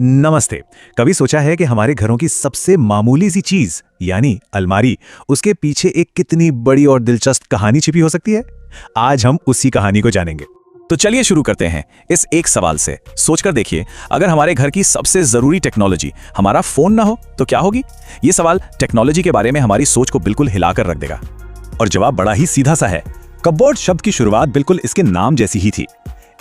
नमस्ते। कभी सोचा है कि हमारे घरों की सबसे मामूली सी चीज यानी अलमारी, उसके पीछे एक कितनी बड़ी और दिलचस्प कहानी छिपी हो सकती है? आज हम उसी कहानी को जानेंगे। तो चलिए शुरू करते हैं इस एक सवाल से। सोचकर देखिए, अगर हमारे घर की सबसे जरूरी टेक्नोलॉजी हमारा फोन ना हो तो क्या होगी? ये सवाल टेक्नोलॉजी के बारे में हमारी सोच को बिल्कुल हिलाकर रख देगा। और जवाब बड़ा ही सीधा सा है। कपबोर्ड शब्द की शुरुआत बिल्कुल इसके नाम जैसी ही थी।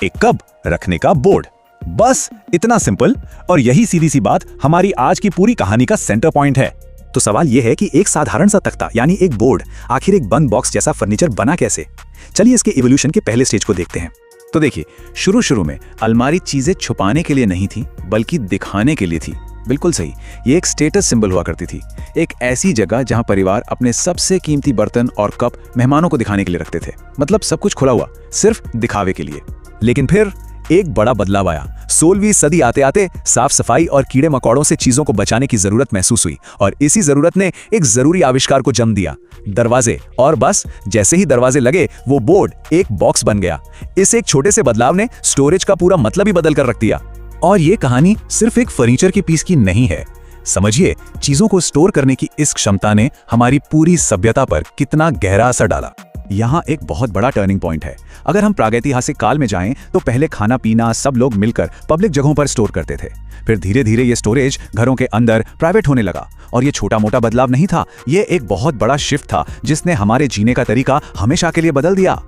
एक कप रखने का बोर्ड, बस इतना सिंपल। और यही सीधी सी बात हमारी आज की पूरी कहानी का सेंटर पॉइंट है। तो सवाल यह है कि एक साधारण सा तख्ता यानी एक बोर्ड आखिर एक बंद बॉक्स जैसा फर्नीचर बना कैसे? चलिए इसके इवोल्यूशन के पहले स्टेज को देखते हैं। तो देखिए, शुरू में अलमारी चीजें छुपाने के लिए नहीं थी बल्कि दिखाने के लिए थी। बिल्कुल सही, ये एक स्टेटस सिंबल हुआ करती थी। एक ऐसी जगह जहां परिवार अपने सबसे कीमती बर्तन और कप मेहमानों को दिखाने के लिए रखते थे। मतलब सब कुछ खुला हुआ, सिर्फ दिखावे के लिए। लेकिन फिर एक बड़ा बदलाव आया। 16वीं सदी आते आते साफ सफाई और कीड़े मकोड़ों से चीजों को बचाने की जरूरत महसूस हुई और इसी जरूरत ने एक जरूरी आविष्कार को जन्म दिया, दरवाजे। और बस जैसे ही दरवाजे लगे, वो बोर्ड एक बॉक्स बन गया। इस एक छोटे से बदलाव ने स्टोरेज का पूरा मतलब ही बदल कर रख दिया। और ये कहानी सिर्फ एक फर्नीचर के पीस की नहीं है। समझिए, चीजों को स्टोर करने की इस क्षमता ने हमारी पूरी सभ्यता पर कितना गहरा असर डाला। यहाँ एक बहुत बड़ा टर्निंग पॉइंट है। अगर हम प्रागैतिहासिक काल में जाएं तो पहले खाना पीना सब लोग मिलकर पब्लिक जगहों पर स्टोर करते थे। फिर धीरे धीरे ये स्टोरेज घरों के अंदर प्राइवेट होने लगा। और ये छोटा मोटा बदलाव नहीं था, ये एक बहुत बड़ा शिफ्ट था जिसने हमारे जीने का तरीका हमेशा के लिए बदल दिया।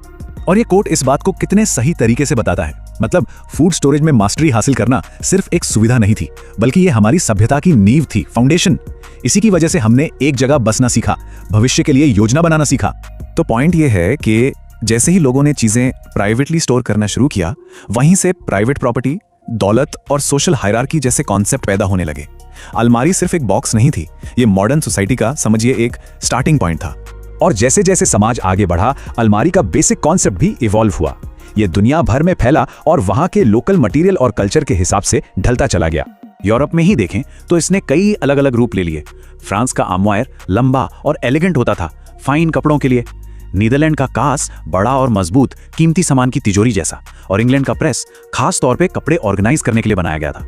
और ये कोट इस बात को कितने सही तरीके से बताता है। मतलब फूड स्टोरेज में मास्टरी हासिल करना सिर्फ एक सुविधा नहीं थी, बल्कि ये हमारी सभ्यता की नींव थी, फाउंडेशन। इसी की वजह से हमने एक जगह बसना सीखा, भविष्य के लिए योजना बनाना सीखा। तो पॉइंट ये है कि जैसे ही लोगों ने चीजें प्राइवेटली स्टोर करना शुरू किया, वहीं से प्राइवेट प्रॉपर्टी, दौलत और सोशल हायरार्की जैसे कॉन्सेप्ट पैदा होने लगे। अलमारी सिर्फ एक बॉक्स नहीं थी, ये मॉडर्न सोसाइटी का समझिए एक स्टार्टिंग पॉइंट था। और जैसे जैसे समाज आगे बढ़ा, अलमारी का बेसिक कॉन्सेप्ट भी इवॉल्व हुआ। ये दुनिया भर में फैला और वहां के लोकल मटेरियल और कल्चर के हिसाब से ढलता चला गया। यूरोप में ही देखें तो इसने कई अलग अलग रूप ले लिए। फ्रांस का आर्मवायर लंबा और एलिगेंट होता था, फाइन कपड़ों के लिए। नीदरलैंड का कांच बड़ा और मजबूत, कीमती सामान की तिजोरी जैसा। और इंग्लैंड का प्रेस खास तौर पे कपड़े ऑर्गेनाइज करने के लिए बनाया गया था।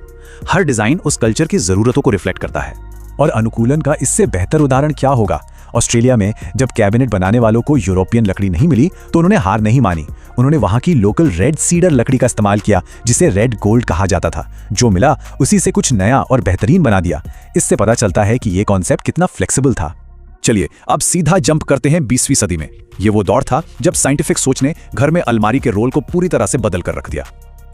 हर डिजाइन उस कल्चर की जरूरतों को रिफ्लेक्ट करता है। और अनुकूलन का इससे बेहतर उदाहरण क्या होगा? ऑस्ट्रेलिया में जब कैबिनेट बनाने वालों को यूरोपियन लकड़ी नहीं मिली तो उन्होंने हार नहीं मानी। उन्होंने वहां की लोकल रेड सीडर लकड़ी का इस्तेमाल किया, जिसे रेड गोल्ड कहा जाता था। जो मिला उसी से कुछ नया और बेहतरीन बना दिया। इससे पता चलता है कि ये कॉन्सेप्ट कितना फ्लेक्सिबल था। चलिए अब सीधा जंप करते हैं 20वीं सदी में। ये वो दौर था जब साइंटिफिक सोच ने घर में अलमारी के रोल को पूरी तरह से बदल कर रख दिया।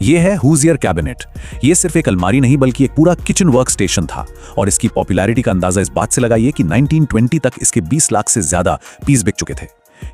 ये है हुजियर कैबिनेट। ये सिर्फ एक अलमारी नहीं बल्कि एक पूरा किचन वर्क स्टेशन था। और इसकी पॉपुलैरिटी का अंदाजा इस बात से लगाइए कि 1920 तक इसके 20 लाख से ज्यादा पीस बिक चुके थे।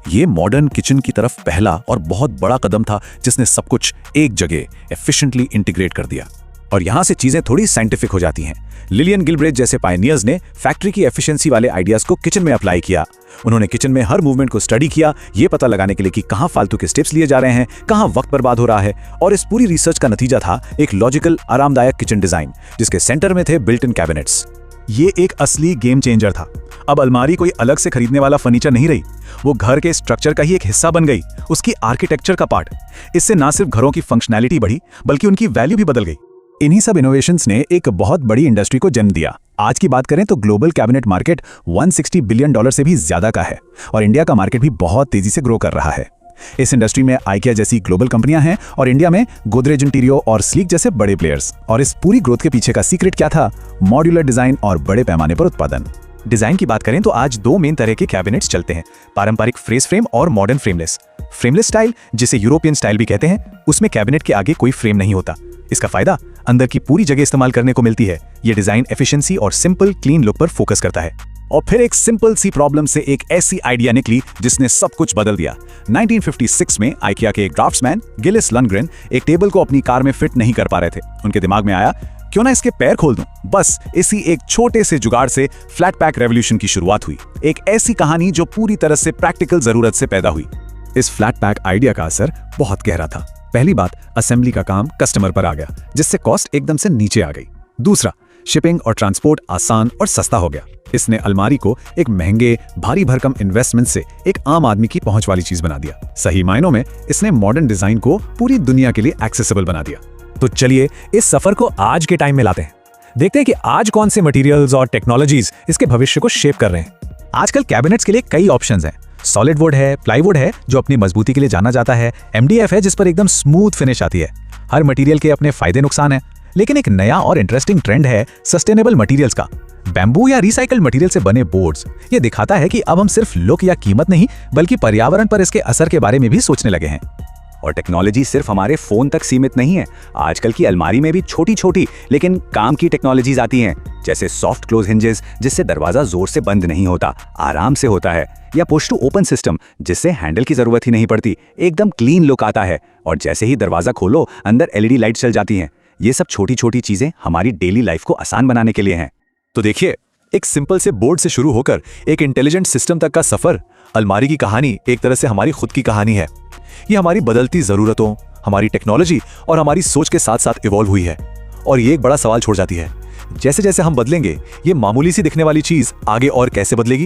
ये मॉडर्न किचन की तरफ पहला और बहुत बड़ा कदम था जिसने सब कुछ एक जगह एफिशिएंटली इंटीग्रेट कर दिया। और यहां से चीजें थोड़ी साइंटिफिक हो जाती हैं। लिलियन गिलब्रेथ जैसे पायनियर्स ने फैक्ट्री की एफिशिएंसी वाले आइडियाज को किचन में अप्लाई किया। उन्होंने किचन में हर मूवमेंट को स्टडी किया, ये पता लगाने के लिए कि कहां फालतू के स्टेप्स लिए जा रहे हैं, कहां वक्त बर्बाद हो रहा है। और इस पूरी रिसर्च का नतीजा था एक लॉजिकल, आरामदायक किचन डिजाइन जिसके सेंटर में थे बिल्ट इन कैबिनेट्स। ये एक असली गेम चेंजर था। अब अलमारी कोई अलग से खरीदने वाला फर्नीचर नहीं रही, वो घर के स्ट्रक्चर का ही एक हिस्सा बन गई, उसकी आर्किटेक्चर का पार्ट। इससे ना सिर्फ घरों की फंक्शनैलिटी बढ़ी बल्कि उनकी वैल्यू भी बदल गई। इन्हीं सब इनोवेशंस ने एक बहुत बड़ी इंडस्ट्री को जन्म दिया। आज की बात करें तो ग्लोबल कैबिनेट मार्केट $160 बिलियन से भी ज्यादा का है और इंडिया का मार्केट भी बहुत तेजी से ग्रो कर रहा है। इस इंडस्ट्री में आइकिया जैसी ग्लोबल कंपनियां हैं और इंडिया में गोदरेज इंटीरियो और स्लीक जैसे बड़े प्लेयर्स। और इस पूरी ग्रोथ के पीछे का सीक्रेट क्या था? मॉड्यूलर डिजाइन और बड़े पैमाने पर उत्पादन। डिजाइन की बात करें तो आज दो मेन तरह के कैबिनेट्स चलते हैं, पारंपरिक फ्रेस फ्रेम और मॉडर्न फ्रेमलेस। फ्रेमलेस स्टाइल, जिसे यूरोपियन स्टाइल भी कहते हैं, उसमें कैबिनेट के आगे कोई फ्रेम नहीं होता। इसका फायदा अंदर की पूरी जगह इस्तेमाल करने को मिलती है। ये डिजाइन एफिशिएंसी और सिंपल क्लीन लुक पर फोकस करता है। और फिर एक सिंपल सी प्रॉब्लम से एक ऐसी आइडिया निकली जिसने सब कुछ बदल दिया। 1956 में आइकिया के एक ड्राफ्ट्समैन गिलिस लंडग्रेन एक टेबल को अपनी कार में फिट नहीं कर पा रहे थे। उनके दिमाग में आया, क्यों ना इसके पैर खोल दूं। बस इसी एक छोटे से जुगाड़ से फ्लैट पैक रेवोल्यूशन की शुरुआत हुई। एक ऐसी कहानी जो पूरी तरह से प्रैक्टिकल जरूरत से पैदा हुई। इस फ्लैट पैक आइडिया का असर बहुत गहरा था। पहली बात, असेंबली का काम कस्टमर पर आ गया, जिससे कॉस्ट एकदम से नीचे आ गई। दूसरा, शिपिंग और ट्रांसपोर्ट आसान और सस्ता हो गया। इसने अलमारी को एक महंगे, भारी भरकम इन्वेस्टमेंट से एक आम आदमी की पहुंच वाली चीज बना दिया। सही मायनों में इसने मॉडर्न डिजाइन को पूरी दुनिया के लिए एक्सेसिबल बना दिया। तो चलिए इस सफर को आज के टाइम में लाते हैं। देखते हैं कि आज कौन से मटेरियल्स और टेक्नोलॉजीज इसके भविष्य को शेप कर रहे हैं। आजकल कैबिनेट्स के लिए कई ऑप्शंस हैं। सॉलिड वुड है, प्लाईवुड है जो अपनी मजबूती के लिए जाना जाता है, MDF है जिस पर एकदम स्मूथ फिनिश आती है। हर मटेरियल के अपने फायदे नुकसान हैं, लेकिन एक नया और इंटरेस्टिंग ट्रेंड है सस्टेनेबल मटेरियल्स का। बैम्बू या रिसाइकल्ड मटेरियल से बने बोर्ड्स, ये दिखाता है कि अब हम सिर्फ लुक या कीमत नहीं बल्कि पर्यावरण पर इसके असर के बारे में भी सोचने लगे हैं। और टेक्नोलॉजी सिर्फ हमारे फोन तक सीमित नहीं है। आजकल की अलमारी में भी छोटी छोटी लेकिन काम की टेक्नोलॉजीज आती हैं, जैसे सॉफ्ट क्लोज हिंजेस जिससे दरवाजा जोर से बंद नहीं होता, आराम से होता है, या पुश टू ओपन सिस्टम जिससे हैंडल की जरूरत ही नहीं पड़ती, एकदम क्लीन लुक आता है और जैसे ही दरवाजा खोलो अंदर LED लाइट चल जाती हैं। ये सब छोटी छोटी चीजें हमारी डेली लाइफ को आसान बनाने के लिए हैं। तो देखिए, एक सिंपल से बोर्ड से शुरू होकर एक इंटेलिजेंट सिस्टम तक का सफर, अलमारी की कहानी एक तरह से हमारी खुद की कहानी है। ये हमारी बदलती जरूरतों, हमारी टेक्नोलॉजी और हमारी सोच के साथ साथ इवॉल्व हुई है। और ये एक बड़ा सवाल छोड़ जाती है, जैसे जैसे हम बदलेंगे ये मामूली सी दिखने वाली चीज आगे और कैसे बदलेगी।